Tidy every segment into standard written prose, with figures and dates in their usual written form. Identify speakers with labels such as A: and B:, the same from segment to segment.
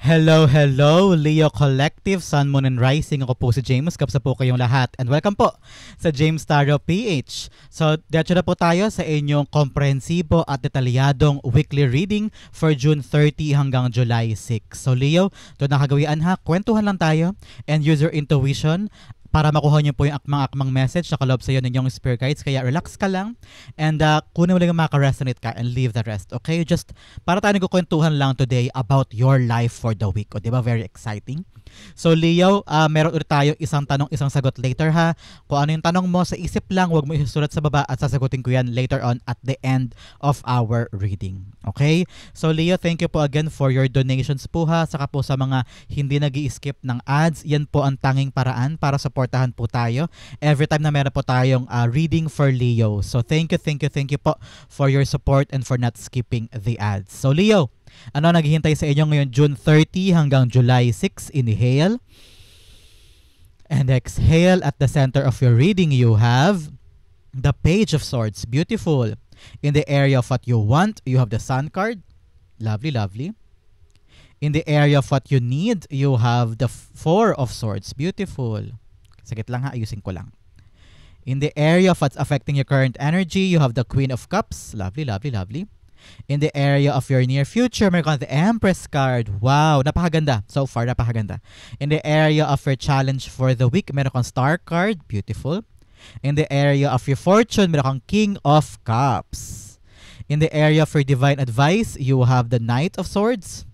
A: Hello, hello, Leo Collective, Sun, Moon, and Rising. Ako po si James. Kapsa po kayong lahat. And welcome po sa James Tarot PH. So, diretso na po tayo sa inyong komprehensibo at detalyadong weekly reading for June 30 hanggang July 6. So, Leo, ito na kagawian ha. Kwentuhan lang tayo and use your intuition para makuha niyo po yung akmang-akmang message na kaloob sa iyo ng inyong spirit guides. Kaya relax ka lang and kunin mo lang yung makaresonate ka and leave the rest. Okay? Just para tayo nagkukwentuhan lang today about your life for the week. O, diba? Very exciting. So, Leo, meron ulit tayo isang tanong, isang sagot later ha. Kung ano yung tanong mo sa isip lang, huwag mo isusulat sa baba at sasagutin ko yan later on at the end of our reading. Okay? So, Leo, thank you po again for your donations po ha. Saka po sa mga hindi nag-i-skip ng ads, yan po ang tanging paraan para supportahan po tayo every time na meron po tayong reading for Leo. So, thank you po for your support and for not skipping the ads. So, Leo, ano naghihintay sa inyo ngayon June 30 hanggang July 6? Inhale and exhale. At the center of your reading, you have the Page of Swords. Beautiful. In the area of what you want, you have the Sun card. Lovely, lovely. In the area of what you need, you have the Four of Swords. Beautiful. Sagit lang ha, ayusin ko lang. In the area of what's affecting your current energy, you have the Queen of Cups. Lovely, lovely, lovely. In the area of your near future, meron ka the Empress card. Wow, napakaganda. So far, napakaganda. In the area of your challenge for the week, meron kang Star card. Beautiful. In the area of your fortune, meron kang King of Cups. In the area of your divine advice, you have the Knight of Swords.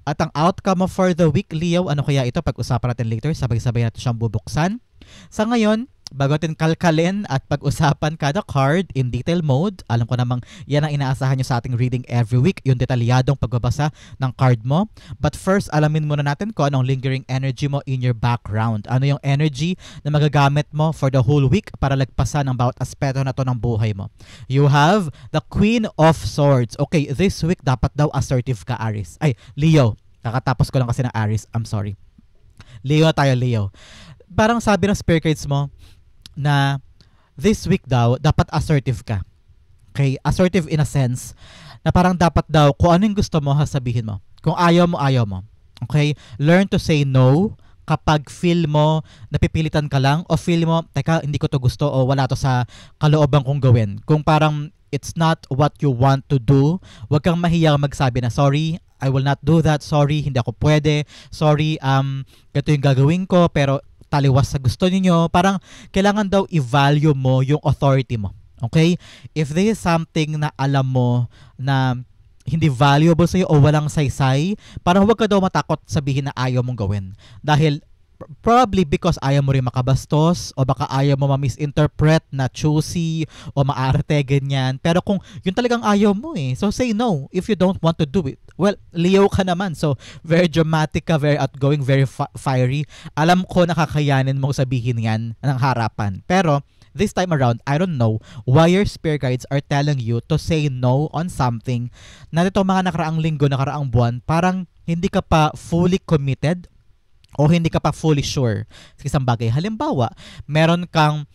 A: At ang outcome of for the week, Leo, ano kaya ito? Pag-usapan natin later, sabay-sabay natin siyang bubuksan. Sa ngayon, bago natin kalkalin at pag-usapan kada card in detail mode, alam ko namang yan ang inaasahan nyo sa ating reading every week, yung detalyadong pagbabasa ng card mo. But first, alamin muna natin kung anong lingering energy mo in your background. Ano yung energy na magagamit mo for the whole week para lagpasan ang bawat aspeto na to ng buhay mo. You have the Queen of Swords. Okay, this week dapat daw assertive ka, Aries. Ay, Leo. Kakatapos ko lang kasi ng Aries. I'm sorry. Leo tayo, Leo. Parang sabi ng spirit guides mo, na this week daw, dapat assertive ka. Okay? Assertive in a sense na parang dapat daw, kung ano yung gusto mo, sabihin mo. Kung ayaw mo, ayaw mo. Okay? Learn to say no kapag feel mo, napipilitan ka lang, o feel mo, teka, hindi ko to gusto, o wala to sa kalooban kong gawin. Kung parang it's not what you want to do, huwag kang mahiyang magsabi na, sorry, I will not do that, sorry, hindi ako pwede, sorry, ganito yung gagawin ko, pero taliwas sa gusto niyo. Parang kailangan daw i-value mo yung authority mo. Okay? If there is something na alam mo na hindi valuable sa'yo o walang saysay, parang huwag ka daw matakot sabihin na ayaw mong gawin. Dahil probably because ayaw mo rin makabastos o baka ayaw mo ma-misinterpret na choosy o maarte, ganyan. Pero kung yun talagang ayaw mo so say no if you don't want to do it. Well, Leo ka naman. So, very dramatic ka, very outgoing, very fiery. Alam ko nakakayanin mong sabihin yan ng harapan. Pero, this time around, I don't know why your spirit guides are telling you to say no on something na nito mga nakaraang linggo, nakaraang buwan, parang hindi ka pa fully committed o hindi ka pa fully sure sa isang bagay. Halimbawa, meron kang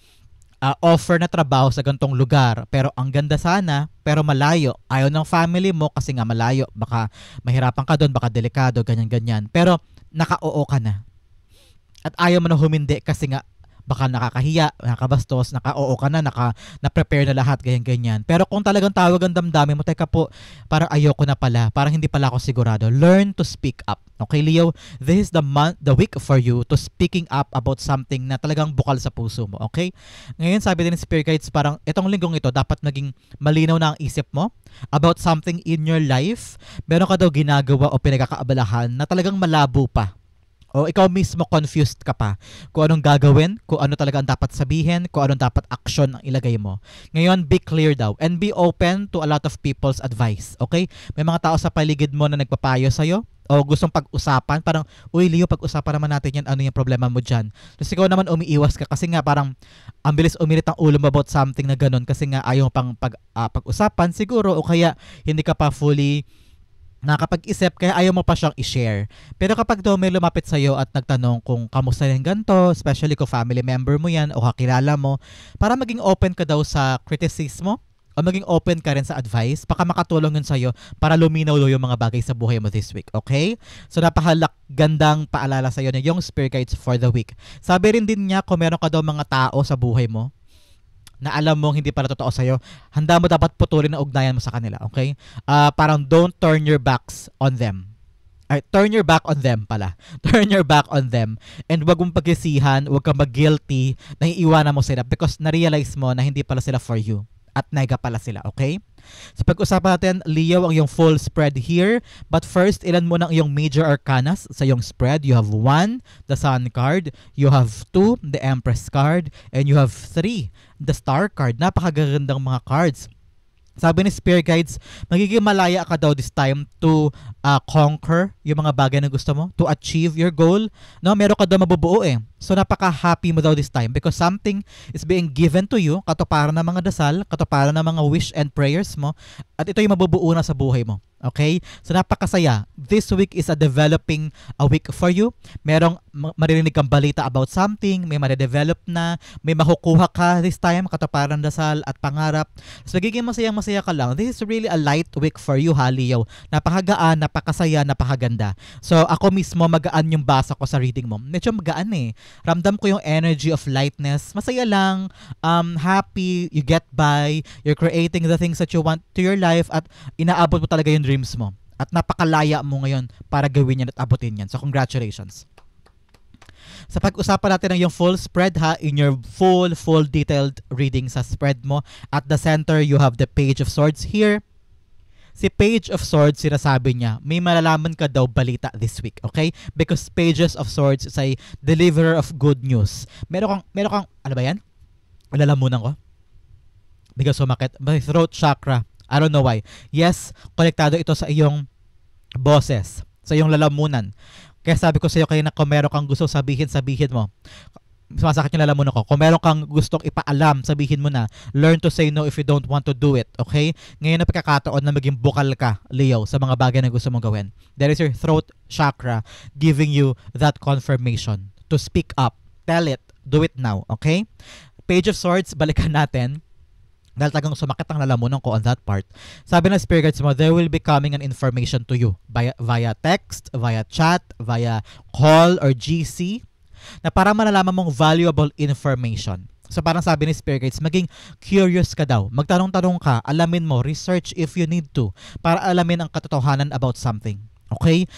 A: offer na trabaho sa gantong lugar, pero ang ganda sana, pero malayo. Ayaw ng family mo kasi nga malayo. Baka mahirapan ka doon, baka delikado, ganyan-ganyan. Pero naka-oo ka na. At ayaw mo na humindi kasi nga baka nakakahiya, nakabastos, naka-oo ka na, na-prepare na lahat, ganyan-ganyan. Pero kung talagang tawag ang damdamin mo, teka po, parang ayoko na pala, parang hindi pala ako sigurado. Learn to speak up. Okay, Leo, this is the week for you to speaking up about something na talagang bukal sa puso mo. Okay? Ngayon, sabi din ng spirit guides, parang itong linggong ito, dapat naging malinaw na ang isip mo about something in your life. Meron ka daw ginagawa o pinagkakaabalahan na talagang malabo pa. O ikaw mismo confused ka pa kung anong gagawin, kung ano talaga ang dapat sabihin, kung anong dapat action ang ilagay mo. Ngayon, be clear daw and be open to a lot of people's advice. Okay? May mga tao sa paligid mo na nagpapayo sa'yo o gustong pag-usapan, parang, uy Leo, pag-usapan naman natin yan, ano yung problema mo dyan. Tapos ikaw naman umiiwas ka kasi nga parang ang bilis umilit ang ulo mo about something na ganun kasi nga ayaw pang pag-usapan siguro o kaya hindi ka pa fully nakapag-isip kaya ayaw mo pa siyang i-share. Pero kapag daw may lumapit sa'yo at nagtanong kung kamusta yung ganito, especially kung family member mo yan o kakilala mo, para maging open ka daw sa kritisismo o maging open ka rin sa advice, baka makatulong yun sa'yo para luminaw yung mga bagay sa buhay mo this week, okay? So gandang paalala sa'yo na yung spirit guides for the week. Sabi rin din niya, kung meron ka daw mga tao sa buhay mo na alam mong hindi para totoo sa'yo, handa mo dapat putulin ang ugnayan mo sa kanila, okay? Parang don't turn your backs on them. Turn your back on them pala. Turn your back on them. And wag mong pagkisihan, wag kang mag-guilty na iiwanan mo sila because na-realize mo na hindi pala sila for you. At nega pala sila, okay? So pag-usapan natin, Leo, ang iyong full spread here. But first, ilan mo ng iyong major arcanas sa iyong spread? You have 1, the Sun card. You have 2, the Empress card. And you have 3, the Star card. Napakagandang mga cards. Sabi ni Spirit Guides, magiging malaya ka daw this time to conquer yung mga bagay na gusto mo, to achieve your goal. No, meron ka daw mabubuo eh. So napaka-happy mo daw this time because something is being given to you, katuparan ng mga dasal, katuparan ng mga wish and prayers mo, at ito yung mabubuo na sa buhay mo. Okay? So napakasaya. This week is a developing a week for you. Merong maririnig kang balita about something, may made-develop na, may makukuha ka this time, katuparan dasal at pangarap. So magiging masaya ka lang. This is really a light week for you, ha, Leo. Napakagaan, napakasaya, napakaganda. So ako mismo magaan yung basa ko sa reading mo. Medyo magaan eh. Ramdam ko yung energy of lightness. Masaya lang, happy, you get by, you're creating the things that you want to your life at inaabot mo talaga yung dreams mo. At napakalaya mo ngayon para gawin yan at abutin yan. So congratulations. Sa pag-usapan natin ng yung full spread, ha, in your full detailed reading sa spread mo. At the center, you have the Page of Swords here. Si Page of Swords, sinasabi niya, may malalaman ka daw balita this week, okay? Because Pages of Swords is a deliverer of good news. Meron kang, ano ba yan? Alalamunan ko. Because sumakit. My throat chakra. I don't know why. Yes, konektado ito sa iyong boses, sa iyong lalamunan. Kaya sabi ko sa iyo, kaya na kung meron kang gusto sabihin mo. Sumasakit yung lalamunan ko. Kung meron kang gustong ipaalam, sabihin mo na. Learn to say no if you don't want to do it. Okay? Ngayon na pagkakataon na maging bukal ka, Leo, sa mga bagay na gusto mong gawin. That is your throat chakra giving you that confirmation to speak up. Tell it. Do it now. Okay? Page of Swords, balikan natin. Dahil talagang sumakit ang lalamunan ko on that part. Sabi ng Spirit Guides mo, there will be coming an information to you via text, via chat, via call or GC, na para malalaman mong valuable information. So parang sabi ni Spirit Guides, maging curious ka daw. Magtanong-tanong ka, alamin mo, research if you need to, para alamin ang katotohanan about something. Okay?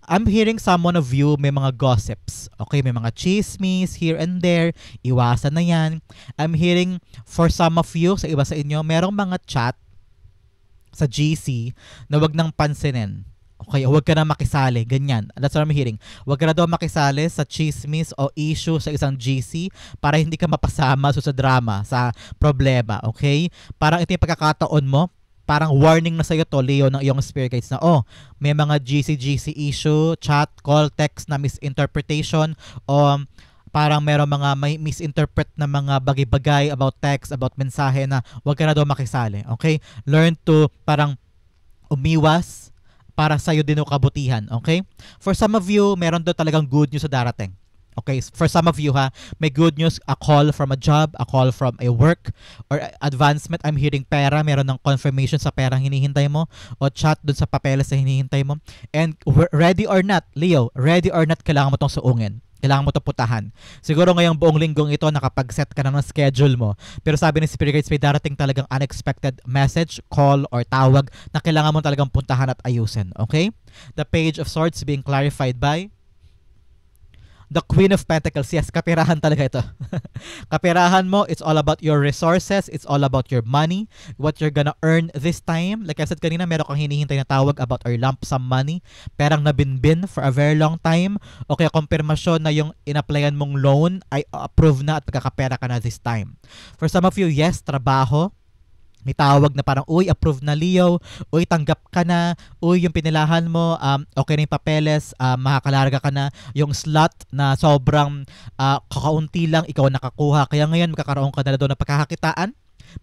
A: I'm hearing someone of you may mga gossips. Okay, may mga chismis here and there. Iwasan na yan. I'm hearing for some of you, sa iba sa inyo, merong mga chat sa GC na wag nang pansinin. Okay, huwag ka na makisali, ganyan. That's what I'm hearing. Huwag ka na daw makisali sa chismis o issue sa isang GC para hindi ka mapasama sa drama, sa problema, okay? Parang ito yung pagkakataon mo, parang warning na sa'yo to, Leo, ng iyong Spirit Guides na, may mga GC issue, chat, call, text na misinterpretation o parang merong mga may misinterpret na mga bagay-bagay about text, about mensahe na huwag ka na daw makisali, okay? Learn to parang umiwas para sa'yo din yung kabutihan, okay? For some of you, meron daw talagang good news sa darating. Okay, for some of you may good news, a call from a job, a call from a work, or advancement. I'm hearing pera, meron ng confirmation sa perang hinihintay mo, o chat dun sa papeles na hinihintay mo. And ready or not, Leo, ready or not, kailangan mo tong suungin. Kailangan mo itong putahan. Siguro ngayong buong linggong ito, nakapag-set ka na ng schedule mo. Pero sabi ni Spirit Guides, may darating talagang unexpected message, call, or tawag na kailangan mo talagang puntahan at ayusin. Okay? The Page of Swords being clarified by the Queen of Pentacles. Yes, kapirahan talaga ito. Kapirahan mo, it's all about your resources. It's all about your money. What you're gonna earn this time. Like I said kanina, meron kang hinihintay na tawag about our lump sum money. Perang nabinbin for a very long time. O kaya kumpirmasyon na yung in-applyan mong loan ay approve na at pagkakapera ka na this time. For some of you, yes, trabaho. May tawag na parang, uy, approved na, Leo. Uy, tanggap ka na. Uy, yung pinilahan mo, okay na yung papeles, makakalarga ka na. Yung slot na sobrang kakaunti lang, ikaw nakakuha. Kaya ngayon, magkakaroon ka na doon ng pagkakakitaan.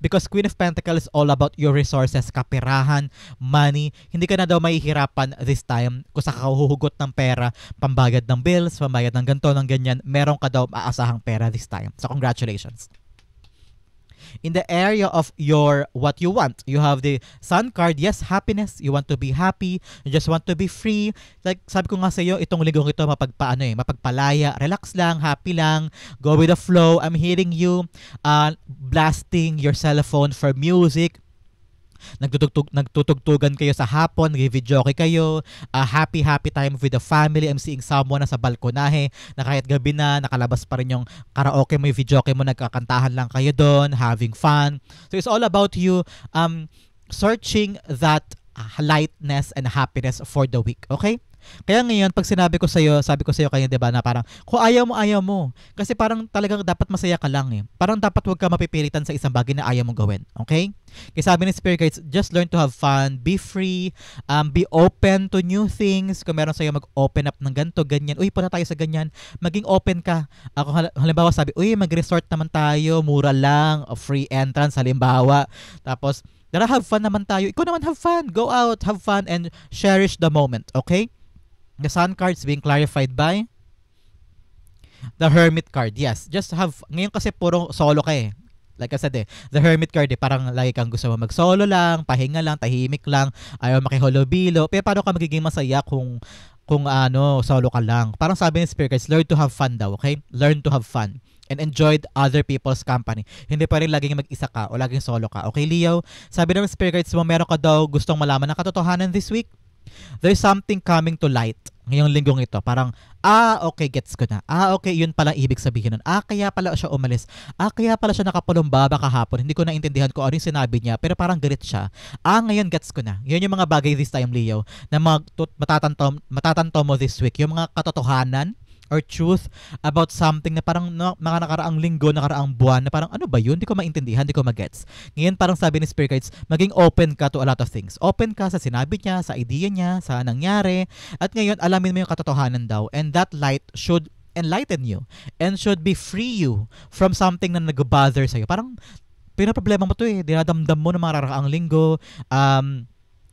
A: Because Queen of Pentacles is all about your resources, kapirahan, money. Hindi ka na daw mahihirapan this time kung sa kahuhugot ng pera, pambayad ng bills, pambayad ng ganito, ng ganyan. Meron ka daw maasahang pera this time. So, congratulations. In the area of your what you want, you have the Sun card. Yes, happiness. You want to be happy. You just want to be free. Like sabi ko nga sa iyo, itong linggong ito mapagpalaya. Relax lang, happy lang. Go with the flow. I'm hearing you blasting your cell phone for music. Nagtutugtugan kayo sa hapon, nag-videoke kayo, happy time with the family. I'm seeing someone na sa balkonahe na kahit gabi na, nakalabas pa rin yung karaoke mo, yung videoke mo, nagkakantahan lang kayo doon, having fun. So it's all about you searching that lightness and happiness for the week, okay? Kaya ngayon, pag sabi ko sa'yo kanina, diba, na parang, kung ayaw mo. Kasi parang talagang dapat masaya ka lang eh. Parang dapat huwag ka mapipilitan sa isang bagay na ayaw mong gawin. Okay? Kaya sabi ni Spirit Guides, just learn to have fun, be free, be open to new things. Kung meron sa'yo mag-open up ng ganito, ganyan. Uy, punta tayo sa ganyan. Maging open ka. Ako halimbawa sabi, uy, mag-resort naman tayo, mura lang, free entrance, halimbawa. Tapos, tara, have fun naman tayo. Ikaw naman have fun. Go out, have fun, and cherish the moment. Okay? The Sun card's being clarified by the Hermit card. Yes, just have, ngayon kasi puro solo ka eh. Like I said the Hermit card parang lagi kang gusto mo mag-solo lang, pahinga lang, tahimik lang, ayaw makihalubilo. Pero paano ka magiging masaya kung solo ka lang? Parang sabi ni Spirit Guides, learn to have fun daw, okay? Learn to have fun and enjoy other people's company. Hindi pa rin laging mag-isa ka o laging solo ka. Okay, Leo? Sabi ng Spirit Guides mo, meron ka daw gustong malaman ng katotohanan this week? There's something coming to light ngayong linggong ito. Parang, okay, gets ko na. Okay, yun pala ibig sabihin nun. Kaya pala siya umalis. Kaya pala siya nakapalumbaba kahapon. Hindi ko naintindihan kung ano yung sinabi niya, pero parang galit siya. Ngayon gets ko na. Yun yung mga bagay this time, Leo, na matatanto mo this week. Yung mga katotohanan or truth about something na parang mga nakaraang linggo, nakaraang buwan, na parang ano ba yun? Hindi ko maintindihan, hindi ko magets. Ngayon parang sabi ni Spirit Guides, maging open ka to a lot of things. Open ka sa sinabi niya, sa idea niya, sa nangyari. At ngayon, alamin mo yung katotohanan daw. And that light should enlighten you and should be free you from something na nag-bother sa'yo. Parang pinaproblema mo to eh. Dinadamdam mo ng mga nakaraang linggo.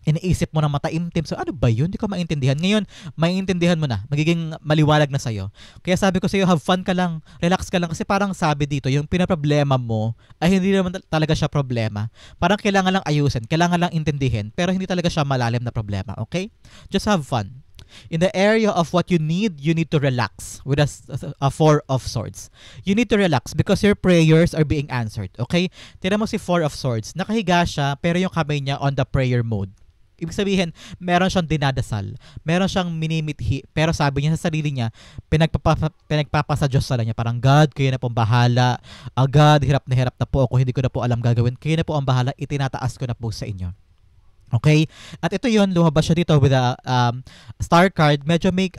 A: Iniisip mo na mataimtim. So ano ba yun? Hindi ko maintindihan. Ngayon, maintindihan mo na. Magiging maliwalag na sa'yo. Kaya sabi ko sa'yo, have fun ka lang. Relax ka lang. Kasi parang sabi dito, yung pinaproblema mo ay hindi naman talaga siya problema. Parang kailangan lang ayusin. Kailangan lang intindihin. Pero hindi talaga siya malalim na problema. Okay? Just have fun. In the area of what you need to relax with a Four of Swords. You need to relax because your prayers are being answered. Okay? Tira mo si Four of Swords. Nakahiga siya pero yung kamay niya on the prayer mode. Ibig sabihin, meron siyang dinadasal. Meron siyang minimithi. Pero sabi niya sa sarili niya, pinagpapasa Diyos sa niya. Parang, God, kayo na po ang bahala. God, hirap na po ako. Hindi ko na po alam gagawin. Kayo na po ang bahala. Itinataas ko na po sa inyo. Okay? At ito yun, lumabas siya dito with a star card. Medyo may,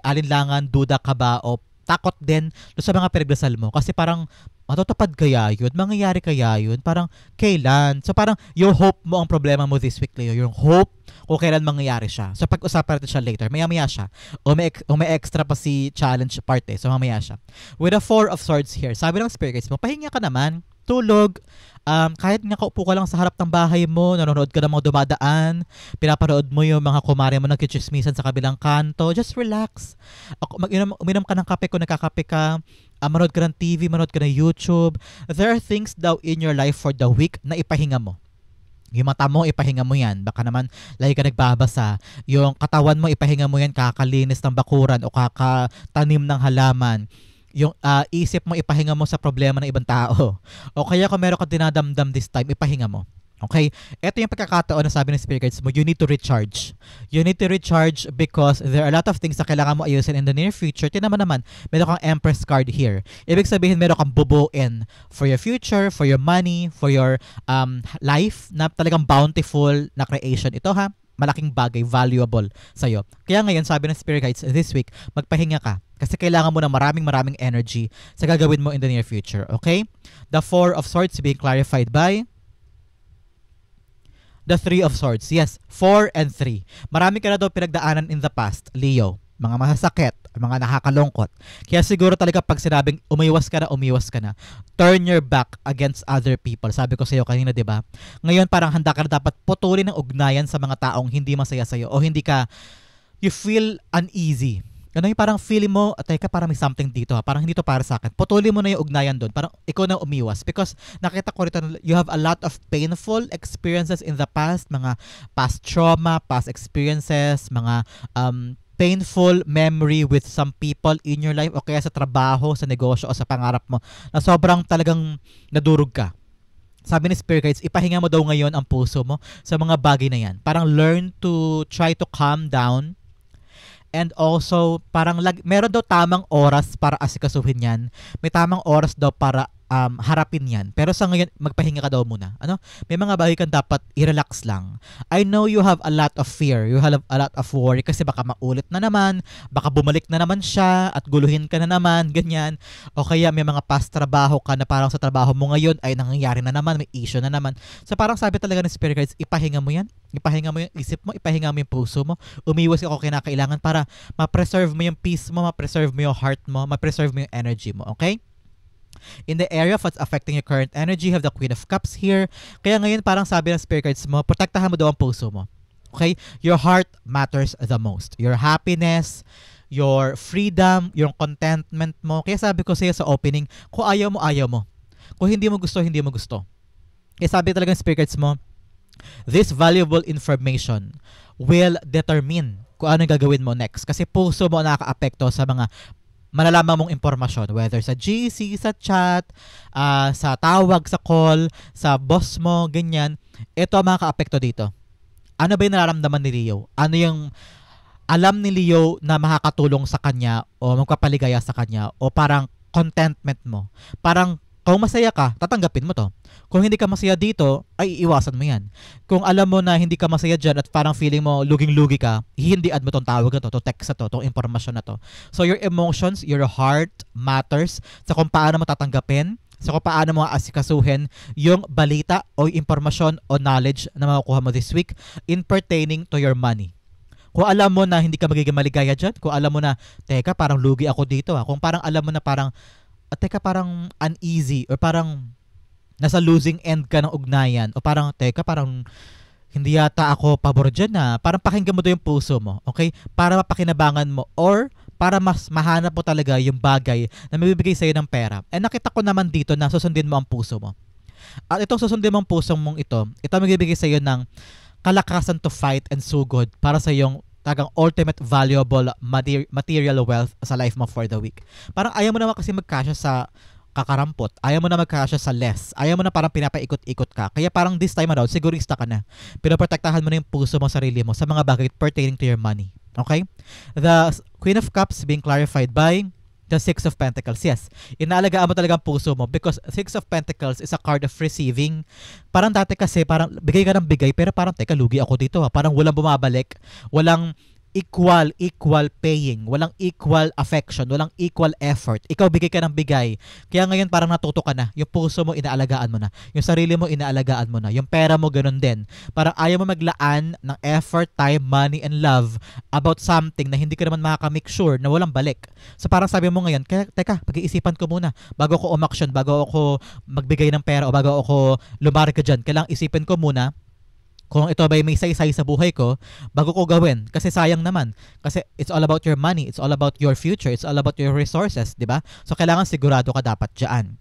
A: alinlangan, duda ka ba o takot din sa mga pinagdasal mo. Kasi parang, matutupad kaya yun? Mangyayari kaya yun? Parang, kailan? So parang, yung hope mo ang problema mo this week, Leo. Yung hope kung kailan mangyayari siya. So pag-usapan natin siya later. Maya-maya siya. O may extra pa si challenge part eh. So mamaya siya. With a Four of Swords here, sabi ng Spirit Guides mo, pahinga ka naman. Tulog. Kahit nga kaupo ka lang sa harap ng bahay mo, nanonood ka ng mga dumadaan, pinapanood mo yung mga kumare mo nagkichismisan sa kabilang kanto, just relax. Uminom ka ng kape kung nagkakape ka, manood ka ng TV, manood ka ng YouTube. There are things daw in your life for the week na ipahinga mo. Yung mata mo, ipahinga mo yan. Baka naman, lagi ka nagbabasa. Yung katawan mo, ipahinga mo yan, kakalinis ng bakuran o kakatanim ng halaman. Yung isip mo, ipahinga mo sa problema ng ibang tao. O kaya kung meron ka dinadamdam this time, ipahinga mo. Okay? Ito yung pagkakataon na sabi ng Spirit Guides mo, you need to recharge. You need to recharge because there are a lot of things na kailangan mo ayusin in the near future. Tingnan mo naman, meron kang Empress card here. Ibig sabihin, meron kang bubuin for your future, for your money, for your life, na talagang bountiful na creation. Ito ha, malaking bagay, valuable sa'yo. Kaya ngayon, sabi ng Spirit Guides, this week, magpahinga ka. Kasi kailangan mo ng maraming energy sa gagawin mo in the near future. Okay? The Four of Swords being clarified by the Three of Swords. Yes, 4 and 3. Marami ka na daw pinagdaanan in the past, Leo. Mga masasakit, mga nakakalungkot. Kaya siguro talaga pag sinabing umiwas ka na, turn your back against other people. Sabi ko sa iyo kanina, 'di ba? Ngayon parang handa ka na dapat putulin ang ugnayan sa mga taong hindi masaya sa iyo o hindi ka, you feel uneasy Ano yung parang feeling mo, teka, parang may something dito ha. Parang hindi to para sa akin. Putulin mo na yung ugnayan doon. Parang ikaw na umiwas. Because nakita ko rito, you have a lot of painful experiences in the past. Mga past trauma, past experiences, mga painful memory with some people in your life o kaya sa trabaho, sa negosyo o sa pangarap mo na sobrang talagang nadurog ka. Sabi ni Spirit Guides, ipahinga mo daw ngayon ang puso mo sa mga bagay na yan. Parang learn to try to calm down. And also, parang meron daw tamang oras para asikasuhin yan. May tamang oras daw para harapin yan. Pero sa ngayon, magpahinga ka daw muna. Ano? May mga bagay kang dapat i-relax lang. I know you have a lot of fear. You have a lot of worry kasi baka maulit na naman, baka bumalik na naman siya at guluhin ka na naman, ganyan. O kaya may mga past trabaho ka na parang sa trabaho mo ngayon ay nangyayari na naman, may issue na naman. So parang sabi talaga ng Spirit Guides, ipahinga mo yan. Ipahinga mo yung isip mo, ipahinga mo yung puso mo. Umiwas ako kinakailangan para ma-preserve mo yung peace mo, ma-preserve mo yung heart mo, ma-preserve mo yung energy mo. Okay? In the area of what's affecting your current energy, you have the Queen of Cups here. Kaya ngayon parang sabi ng Spirit Guides mo, protektahan mo daw ang puso mo. Okay? Your heart matters the most. Your happiness, your freedom, your contentment mo. Kaya sabi ko sa'yo sa opening, kung ayaw mo, ayaw mo. Kung hindi mo gusto, hindi mo gusto. Kaya sabi talaga ng Spirit Guides mo, this valuable information will determine kung ano yung gagawin mo next. Kasi puso mo nakaka-apekto sa mga malalaman mong impormasyon, whether sa GC, sa chat, sa tawag, sa call, sa boss mo, ganyan. Ito ang makaka-apekto dito. Ano ba yung nararamdaman ni Leo? Ano yung alam ni Leo na makakatulong sa kanya o magpapaligaya sa kanya o parang contentment mo? Parang kung masaya ka, tatanggapin mo to. Kung hindi ka masaya dito, ay iiwasan mo yan. Kung alam mo na hindi ka masaya dyan at parang feeling mo luging-lugi ka, hihindian mo tong tawag na to text na to, tong impormasyon na to. So your emotions, your heart matters sa kung paano mo tatanggapin, sa kung paano mo asikasuhin yung balita o yung impormasyon o knowledge na makukuha mo this week in pertaining to your money. Kung alam mo na hindi ka magiging maligaya dyan, kung alam mo na, teka, parang lugi ako dito kung parang alam mo na parang teka, parang uneasy or parang nasa losing end ka ng ugnayan o parang, teka, parang hindi yata ako pabor dyan na parang pakinggan mo doon yung puso mo, okay? Para mapakinabangan mo or para mas mahanap mo talaga yung bagay na mabibigay sa'yo ng pera. And nakita ko naman dito na susundin mo ang puso mo. At itong susundin mo ang puso mong ito magbibigay sa'yo ng kalakasan to fight and sugod para sa iyong tagang ultimate valuable material wealth sa life mo for the week. Parang ayaw mo naman kasi magkasya sa kakarampot. Ayaw mo na magkasya sa less. Ayaw mo na parang pinapaikot-ikot ka. Kaya parang this time around, sigurista ka na. Pinoprotektahan mo na yung puso mo, sarili mo sa mga bagay pertaining to your money. Okay? The Queen of Cups being clarified by the Six of Pentacles. Yes, inaalagaan mo talaga ang puso mo because Six of Pentacles is a card of receiving. Parang dati kasi, parang bigay ka ng bigay pero parang, teka, lugi ako dito Parang walang bumabalik. Walang equal paying, walang equal affection, walang equal effort. Ikaw bigay ka ng bigay. Kaya ngayon parang natuto ka na. Yung puso mo inaalagaan mo na. Yung sarili mo inaalagaan mo na. Yung pera mo ganun din. Parang ayaw mo maglaan ng effort, time, money, and love about something na hindi ka naman makaka-make sure na walang balik. So parang sabi mo ngayon, teka, pag-iisipan ko muna bago ako umaksyon, bago ako magbigay ng pera o bago ako lumari ka dyan. Kailangang isipin ko muna kung ito ba may saysay sa buhay ko bago ko gawin. Kasi sayang naman. Kasi it's all about your money. It's all about your future. It's all about your resources. Diba? So kailangan sigurado ka dapat dyan.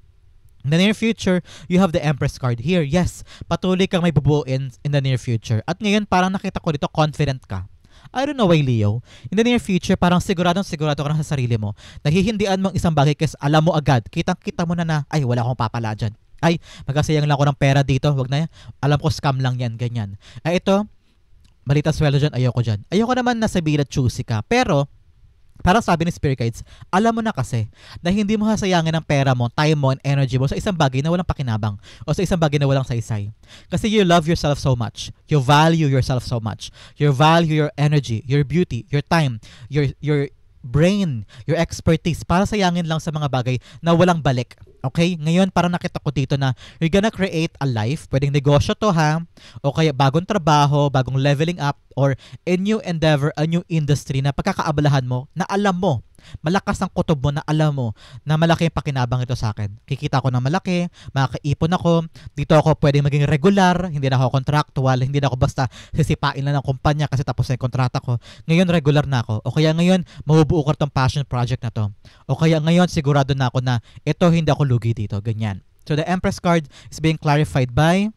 A: In the near future, you have the Empress card here. Yes, patuloy kang may bubuin in the near future. At ngayon parang nakita ko dito confident ka. I don't know why, Leo. In the near future, parang sigurado ka na sa sarili mo. Nahihindian mo ang isang bagay kasi alam mo agad. Kitang-kita mo na, ay, wala akong papala dyan. Ay, magkasayang lang ako ng pera dito. Wag na yan. Alam ko scam lang yan, ganyan. Ay, ito, malita sweldo dyan, ayoko dyan. Ayoko naman na sabihin na choosy ka. Pero, parang sabi ni Spirit Guides, alam mo na kasi na hindi mo hasayangin ang pera mo, time mo, and energy mo sa isang bagay na walang pakinabang o sa isang bagay na walang saysay. Kasi you love yourself so much. You value yourself so much. You value your energy, your beauty, your time, your brain, your expertise para sayangin lang sa mga bagay na walang balik. Okay? Ngayon, parang nakita ko dito na you're gonna create a life. Pwedeng negosyo to o kaya bagong trabaho, bagong leveling up, or a new endeavor, a new industry na pagkakaabalahan mo na alam mo Malakas ang kutob mo na alam mo na malaki yung pakinabang ito sa akin. Kikita ko ng malaki, makakaipon ako, dito ako pwedeng maging regular, hindi na ako contractual, hindi na ako basta sisipain lang ng kumpanya kasi tapos na yung kontrata ko. Ngayon regular na ako. O kaya ngayon mabubuo ko itong passion project na to. O kaya ngayon sigurado na ako na ito hindi ako lugi dito. Ganyan. So the Empress card is being clarified by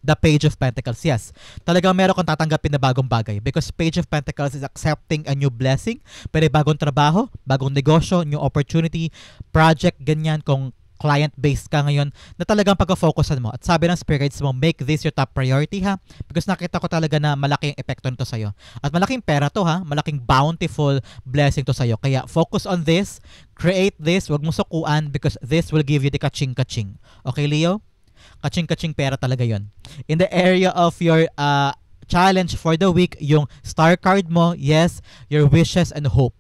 A: the Page of Pentacles. Yes, talagang meron kang tatanggapin na bagong bagay because Page of Pentacles is accepting a new blessing, pero bagong trabaho, bagong negosyo, new opportunity, project, ganyan kung client-based ka ngayon na talagang pagka-focusan mo. At sabi ng spirit guides mo, make this your top priority ha because nakita ko talaga na malaki ang epekto nito sa'yo. At malaking pera to ha, malaking bountiful blessing to sa'yo. Kaya focus on this, create this, wag mo sukuan because this will give you the kaching-kaching. Okay, Leo? Kaching-kaching pera talaga yon. In the area of your challenge for the week, yung star card mo, yes, your wishes and hope.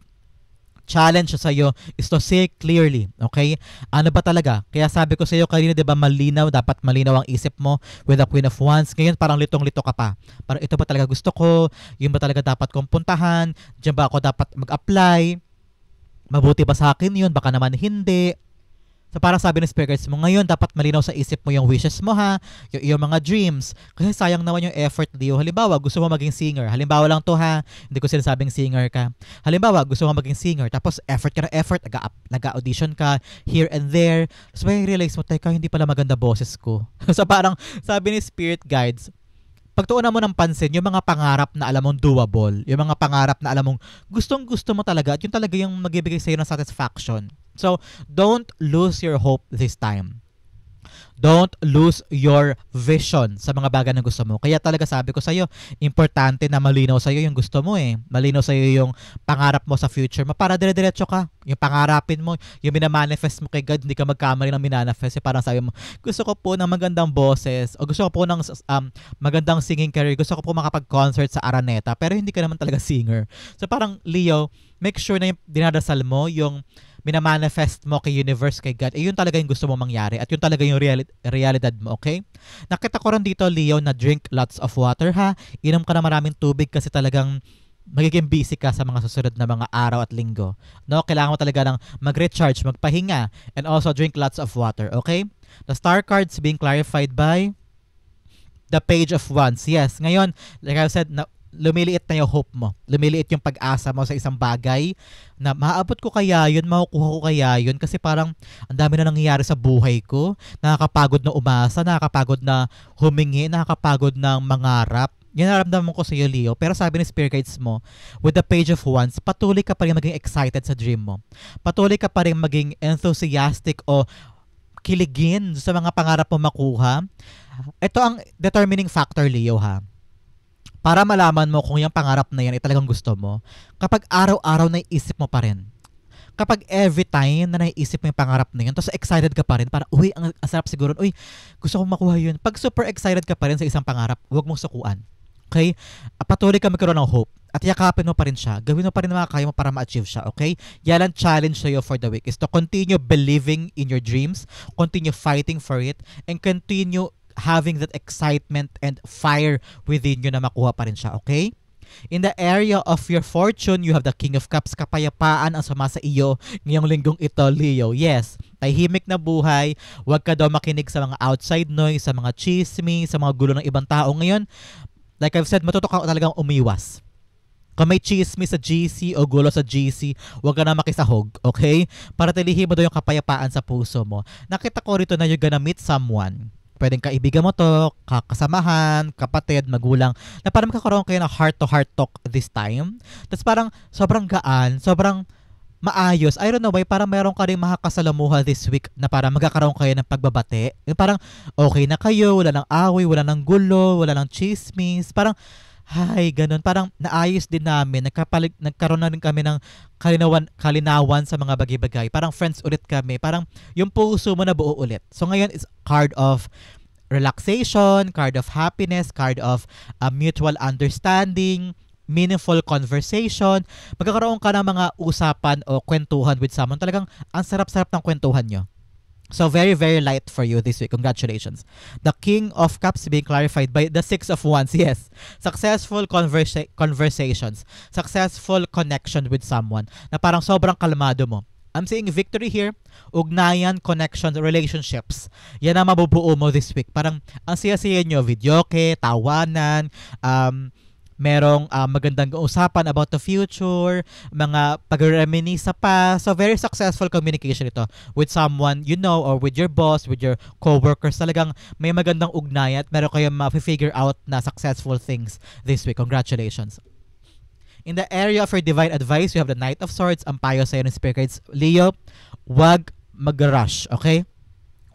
A: Challenge sa iyo is to see clearly, okay? Ano ba talaga? Kaya sabi ko sa iyo kanina, 'di ba, malinaw, dapat malinaw ang isip mo with the Queen of Wands. Ngayon parang litong-lito ka pa. Parang ito ba talaga gusto ko? Yun ba talaga dapat kong puntahan? Diyan ba ako dapat mag-apply? Mabuti ba sa akin yun? Baka naman hindi. So parang sabi ng spirit guides mo, ngayon dapat malinaw sa isip mo yung wishes mo ha, yung iyong mga dreams. Kasi sayang naman yung effort, Leo. Halimbawa, gusto mo maging singer. Halimbawa lang to ha, hindi ko sinasabing singer ka. Halimbawa, gusto mo maging singer, tapos effort ka na effort, nag-audition ka here and there. So may realize mo, teka, hindi pala maganda boses ko. So parang sabi ni spirit guides, pagtuunan mo ng pansin yung mga pangarap na alam mong doable, yung mga pangarap na alam mong gustong-gusto mo talaga at yun talaga yung magbibigay sa'yo ng satisfaction. So, don't lose your hope this time. Don't lose your vision sa mga bagay na gusto mo. Kaya talaga sabi ko sa'yo, importante na malinaw sa'yo yung gusto mo eh. Malinaw sa'yo yung pangarap mo sa future mo para dire-diretso ka. Yung pangarapin mo, yung minamanifest mo kay God, hindi ka magkamali ng minanifest. Parang sabi mo, gusto ko po ng magandang boses o gusto ko po ng magandang singing career. Gusto ko po makapag-concert sa Araneta pero hindi ka naman talaga singer. So parang Leo, make sure na yung dinadasal mo, yung minamanifest mo kay universe, kay God, yun talaga yung gusto mo mangyari at yun talaga yung realidad mo, okay? Nakita ko rin dito, Leo, na drink lots of water ha. Inom ka na maraming tubig kasi talagang magiging busy ka sa mga susunod na mga araw at linggo. No, kailangan mo talaga ng mag-recharge, magpahinga, and also drink lots of water, okay? The star cards being clarified by the Page of Wands. Yes, ngayon, like I said, lumiliit na yung hope mo. Lumiliit yung pag-asa mo sa isang bagay na maaabot ko kaya yun, makukuha ko kaya yun kasi parang ang dami na nangyayari sa buhay ko. Nakakapagod na umasa, nakakapagod na humingi, nakakapagod na mangarap. Yan naramdaman ko sa iyo, Leo. Pero sabi ni spirit guides mo, with the Page of Wands, patuloy ka pa rin maging excited sa dream mo. Patuloy ka pa rin maging enthusiastic o kiligin sa mga pangarap mo makuha. Ito ang determining factor, Leo, ha. Para malaman mo kung yung pangarap na yan ay talagang gusto mo, kapag araw-araw naiisip mo pa rin. Kapag every time na naiisip mo yung pangarap na yun, tapos excited ka pa rin, para, uy, ang sarap siguro, uy, gusto kong makuha yun. Pag super excited ka pa rin sa isang pangarap, huwag mong sukuan. Okay? Patuloy ka magkaroon ng hope. At yakapin mo pa rin siya. Gawin mo pa rin ang mga kaya mo para ma-achieve siya. Okay? Yan ang challenge sa'yo for the week is to continue believing in your dreams, continue fighting for it, and continue having that excitement and fire within you na makuha pa rin siya, okay? In the area of your fortune, you have the King of Cups, kapayapaan ang sumasa iyo ngayong linggong ito, Leo. Yes, tahimik na buhay, huwag ka daw makinig sa mga outside noise, sa mga chismis, sa mga gulo ng ibang tao. Ngayon, like I've said, matuto ka talagang umiwas. Kung may chismis sa GC o gulo sa GC, huwag ka na makisahog, okay? Para tilihin mo daw yung kapayapaan sa puso mo. Nakita ko rito na you're gonna meet someone. Pwedeng kaibigan mo to, kasamahan, kapatid, magulang, na parang magkakaroon kayo ng heart-to-heart talk this time. Tapos parang sobrang gaan, sobrang maayos. I don't know why, parang meron ka rin makakasalamuha this week na parang magkakaroon kayo ng pagbabate. Yung parang okay na kayo, wala nang away, wala nang gulo, wala nang chismis. Parang, hay, ganun. Parang naayos din namin. Nagkaroon na rin kami ng kalinawan sa mga bagay-bagay. Parang friends ulit kami. Parang yung puso mo na buo ulit. So ngayon is card of relaxation, card of happiness, card of mutual understanding, meaningful conversation. Magkakaroon ka ng mga usapan o kwentuhan with someone. Talagang ang sarap-sarap ng kwentuhan nyo. So very, very light for you this week. Congratulations. The King of Cups being clarified by the Six of Wands. Yes. Successful conversations. Successful connection with someone na parang sobrang kalmado mo. I'm seeing victory here. Ugnayan, connections, relationships. Yan ang mabubuo mo this week. Parang ang siya-siya nyo, videoke, tawanan, merong magandang usapan about the future, mga pag-reminisce sa past. So, very successful communication ito with someone you know or with your boss, with your co-workers. Talagang may magandang ugnayan at meron kayong ma-figure out na successful things this week. Congratulations. In the area of your divine advice, you have the Knight of Swords. Ang payo sa'yo ng Spirit Guides. Leo, wag mag-rush, okay?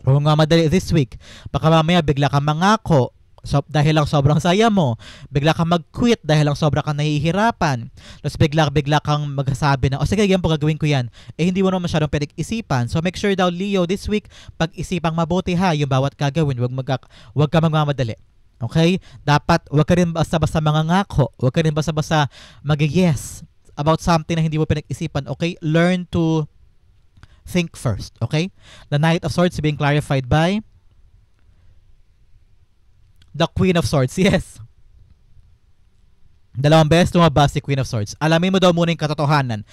A: Huwag nga madali this week. Baka mamaya bigla ka mangako. So, dahil lang sobrang saya mo, bigla kang mag-quit dahil lang sobrang kang nahihirapan. Tapos bigla kang magsasabi na, sige, yan po gagawin ko yan. Hindi mo naman masyadong pinag-isipan. So, make sure daw, Leo, this week, pag-isipang mabuti ha, yung bawat gagawin, wag ka magmamadali. Okay? Dapat, wag ka rin basta-basta mangangako. Wag ka rin basta-basta mag-yes about something na hindi mo pinag-isipan. Okay? Learn to think first. Okay? The Knight of Swords being clarified by the Queen of Swords. Yes. Dalawang beses lumabas si Queen of Swords. Alamin mo daw muna yung katotohanan.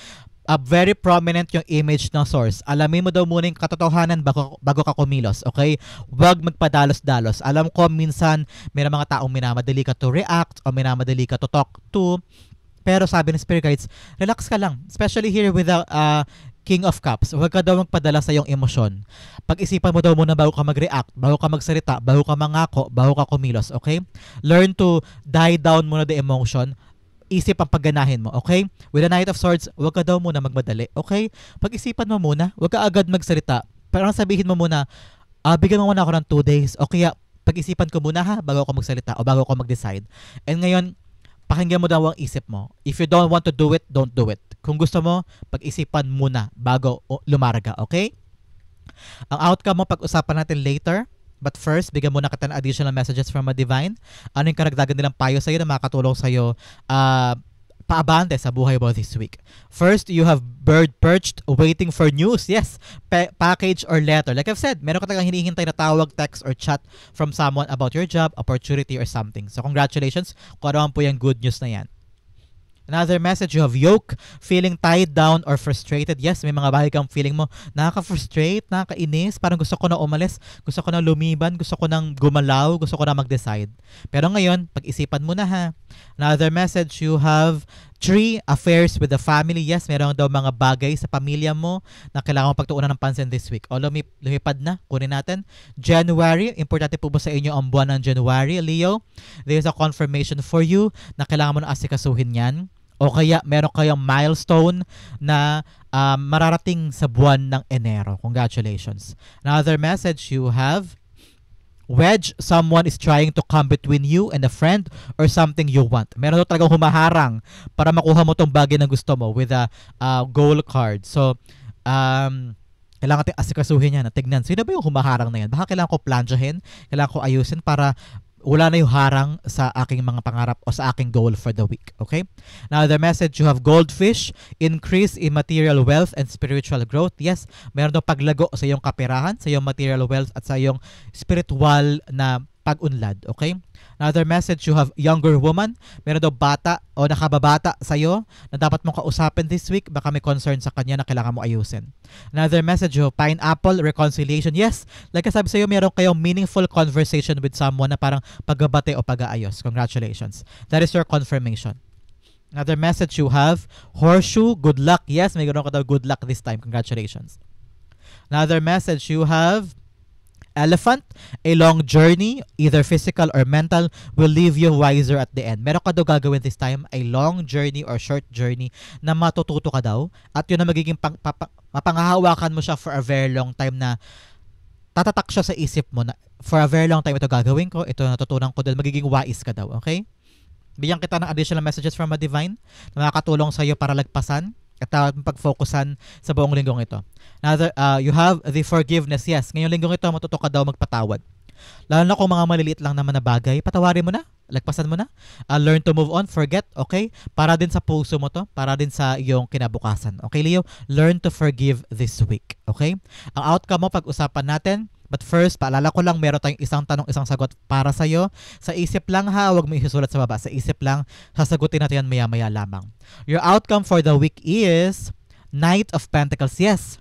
A: Very prominent yung image ng source. Alamin mo daw muna yung katotohanan bago ka kumilos. Okay? Huwag magpadalos-dalos. Alam ko minsan may mga taong minamadali ka to react o minamadali ka to talk to. Pero sabi ng Spirit Guides, relax ka lang. Especially here with the King of Cups. Huwag ka daw magpadala sa iyong emosyon. Pag-isipan mo daw muna bago ka mag-react, bago ka magsalita, bago ka mangako, bago ka kumilos, okay? Learn to die down muna the emotion. Isip ang pagganahin mo, okay? With the Knight of Swords, huwag ka daw muna magmadali, okay? Pag-isipan mo muna, huwag ka agad magsalita. Parang sabihin mo muna, bigyan mo muna ako ng 2 days, o kaya pag-isipan ko muna ha, bago ako magsalita o bago ako mag-decide. And ngayon, pakinggan mo daw ang isip mo. If you don't want to do it, don't do it. Kung gusto mo, pag-isipan muna bago lumarga, okay? Ang outcome mo, pag-usapan natin later. But first, bigyan muna kita ng additional messages from a divine. Ano yung karagdagan nilang payo sa'yo na makakatulong sa'yo paabante sa buhay mo this week. First, you have bird perched waiting for news. Yes, package or letter. Like I've said, meron ka talagang hinihintay na tawag, text, or chat from someone about your job, opportunity, or something. So congratulations kung ano po yung good news na yan. Another message, you have yoke, feeling tied down or frustrated. Yes, may mga bagay kang feeling mo, nakaka-frustrate, nakakainis, parang gusto ko na umalis, gusto ko na lumiban, gusto ko nang gumalaw, gusto ko na mag-decide. Pero ngayon, pag-isipan mo na ha. Another message, you have 3 affairs with the family. Yes, meron daw mga bagay sa pamilya mo na kailangan mo pagtuunan ng pansin this week. O lumipad na, kunin natin. January, importante po ba sa inyo ang buwan ng January, Leo? There's a confirmation for you na kailangan mo na asikasuhin yan. O kaya meron kayong milestone na mararating sa buwan ng Enero. Congratulations. Another message, you have wedge, someone is trying to come between you and a friend or something you want. Meron daw talagang humaharang para makuha mo tong bagay na gusto mo with a goal card. So, kailangan natin asikasuhin yan. Tignan, sino ba yung humaharang na yan? Baka kailangan ko plansyahin, kailangan ko ayusin para wala na yung harang sa aking mga pangarap o sa aking goal for the week. Okay? Now, the message, you have goldfish, increase in material wealth and spiritual growth. Yes, meron daw paglago sa iyong kaperahan, sa iyong material wealth at sa iyong spiritual na pag-unlad. Okay? Another message, you have younger woman. Meron daw bata o nakababata sa'yo na dapat mong kausapin this week. Baka may concern sa kanya na kailangan mo ayusin. Another message, you have pineapple, reconciliation. Yes, like I sabi sa'yo, meron kayong meaningful conversation with someone na parang pagbabate o pag-aayos. Congratulations. That is your confirmation. Another message, you have horseshoe, good luck. Yes, may ganoon ka daw good luck this time. Congratulations. Another message, you have elephant, a long journey, either physical or mental, will leave you wiser at the end. Meron ka daw gagawin this time, a long journey or short journey na matututo ka daw at yun na magiging mapangahawakan mo siya for a very long time na tatatak siya sa isip mo na for a very long time ito gagawin ko, ito natutunan ko dahil magiging wise ka daw, okay? Bigyan kita ng additional messages from a divine na makakatulong sa iyo para lagpasan at pag-focusan sa buong linggong ito. Another, you have the forgiveness. Yes, ngayong linggong ito, matuto ka daw magpatawad. Lalo na kung mga maliliit lang naman na bagay, patawarin mo na. Lagpasan mo na. Learn to move on, forget, okay? Para din sa puso mo to, para din sa iyong kinabukasan. Okay, Leo? Learn to forgive this week, okay? Ang outcome mo, pag-usapan natin. But first, paalala ko lang, meron tayong isang tanong, isang sagot para sa'yo. Sa isip lang ha, huwag mo isusulat sa baba. Sa isip lang, sasagutin natin yan maya-maya lamang. Your outcome for the week is Knight of Pentacles. Yes.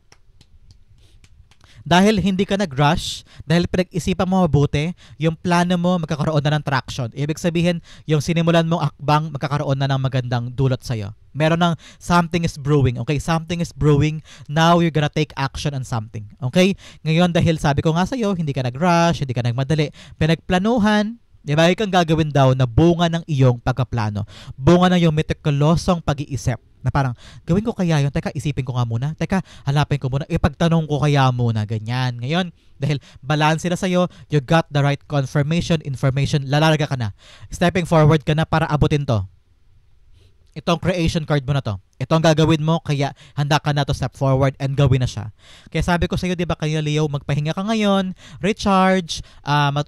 A: Dahil hindi ka nag-rush, dahil pinag-isipan mo mabuti, yung plano mo magkakaroon na ng traction. Ibig sabihin, yung sinimulan mong akbang magkakaroon na ng magandang dulot sa'yo. Meron ng something is brewing, okay? Something is brewing. Now you're gonna take action on something, okay? Ngayon, dahil sabi ko nga sa'yo, hindi ka nag-rush, hindi ka nagmadali, pinagplanuhan, di ba? Ikang gagawin daw na bunga ng iyong pagkaplano. Bunga ng iyong meticulosong pag-iisip. Na parang, gawin ko kaya yun? Teka, isipin ko nga muna. Teka, hanapin ko muna. Ipagtanong ko kaya muna. Ganyan. Ngayon, dahil balance sila sa'yo, you got the right confirmation, information, lalarga ka na. Stepping forward ka na para abutin to. Itong creation card mo na to. Ito ang gagawin mo, kaya handa ka na to step forward and gawin na siya. Kaya sabi ko sa iyo, di ba kanina Leo, magpahinga ka ngayon, recharge,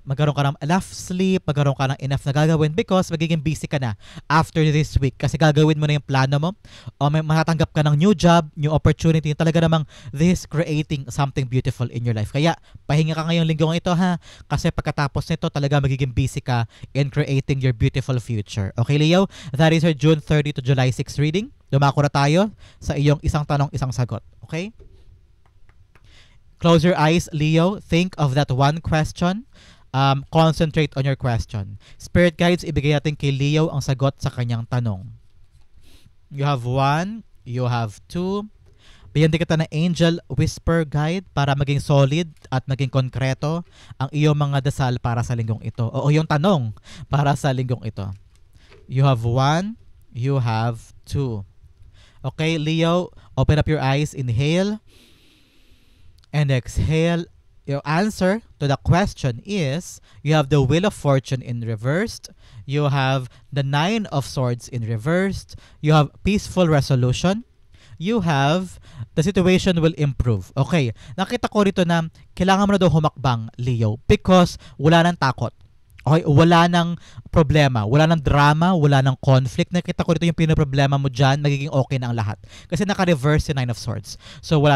A: magkaroon ka ng enough sleep, magkaroon ka ng enough na gagawin because magiging busy ka na after this week. Kasi gagawin mo na yung plano mo, o may matatanggap ka ng new job, new opportunity, talaga namang this creating something beautiful in your life. Kaya pahinga ka ngayong linggong ito ha, kasi pagkatapos nito talaga magiging busy ka in creating your beautiful future. Okay Leo, that is your June 30 to July 6 reading. Dumako na tayo sa iyong isang tanong, isang sagot. Okay? Close your eyes, Leo. Think of that one question. Concentrate on your question. Spirit guides, ibigay natin kay Leo ang sagot sa kanyang tanong. You have 1, you have 2. Bigyan din kita ng angel whisper guide para maging solid at maging konkreto ang iyong mga dasal para sa linggong ito. O yung tanong para sa linggong ito. You have 1, you have 2. Okay, Leo, open up your eyes, inhale, and exhale. Your answer to the question is, you have the Wheel of Fortune in reversed, you have the 9 of Swords in reversed, you have peaceful resolution, you have the situation will improve. Okay, nakita ko rito na kailangan mo na daw humakbang, Leo, because wala nang takot. Okay, wala nang problema, wala nang drama, wala nang conflict. Nakita ko dito yung pinoproblema mo dyan, magiging okay na ang lahat. Kasi naka-reverse yung 9 of Swords. So wala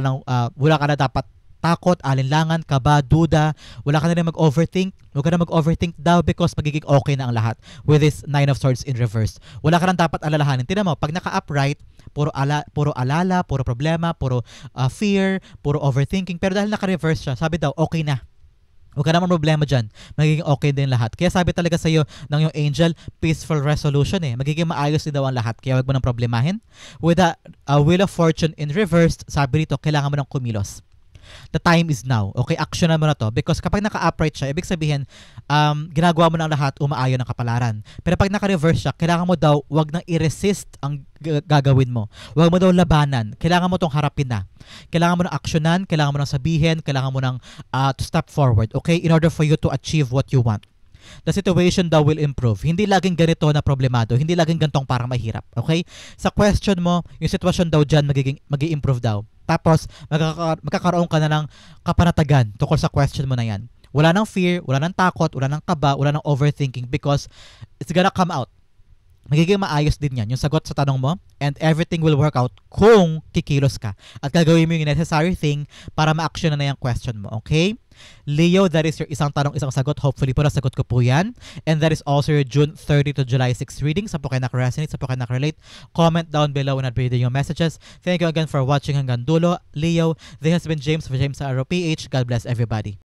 A: ka na dapat takot, alinlangan, kaba, duda. Wala ka na rin mag-overthink. Huwag ka na mag-overthink daw because magiging okay na ang lahat with this 9 of Swords in reverse. Wala ka nang dapat alalahanin. Tingnan mo, pag naka-upright, puro alala, puro problema, puro fear, puro overthinking. Pero dahil naka-reverse siya, sabi daw, okay na. Huwag ka naman problema dyan. Magiging okay din lahat. Kaya sabi talaga sa'yo ng yung angel, peaceful resolution eh. Magiging maayos din daw ang lahat. Kaya huwag mo nang problemahin. With the Wheel of Fortune in reversed, sabi rito, kailangan mo ng kumilos. The time is now. Okay, action mo na to. Because kapag naka-upright siya, ibig sabihin, ginagawa mo na ang lahat, umaayon ng kapalaran. Pero pag naka-reverse siya, kailangan mo daw, wag nang i-resist ang gagawin mo. Wag mo daw labanan. Kailangan mo tong harapin na. Kailangan mo ng aksyonan, kailangan mo ng sabihin, kailangan mo ng to step forward. Okay, in order for you to achieve what you want. The situation daw will improve. Hindi laging ganito na problemado. Hindi laging gantong parang mahirap. Okay? Sa question mo, yung sitwasyon daw dyan magi-improve daw. Tapos, magkakaroon ka na ng kapanatagan tungkol sa question mo na yan. Wala nang fear, wala nang takot, wala nang kaba, wala nang overthinking because it's gonna come out. Magiging maayos din yan, yung sagot sa tanong mo, and everything will work out kung kikilos ka. At gagawin mo yung necessary thing para ma-action na yung question mo, okay? Leo, that is your isang tanong, isang sagot. Hopefully po nasagot ko po yan. And that is also your June 30 to July 6 reading. Sa po kayo nakaresonate, sa po kayo nakarelate. Comment down below when I'm reading your messages. Thank you again for watching hanggang dulo. Leo, this has been James for James Arrow PH. God bless everybody.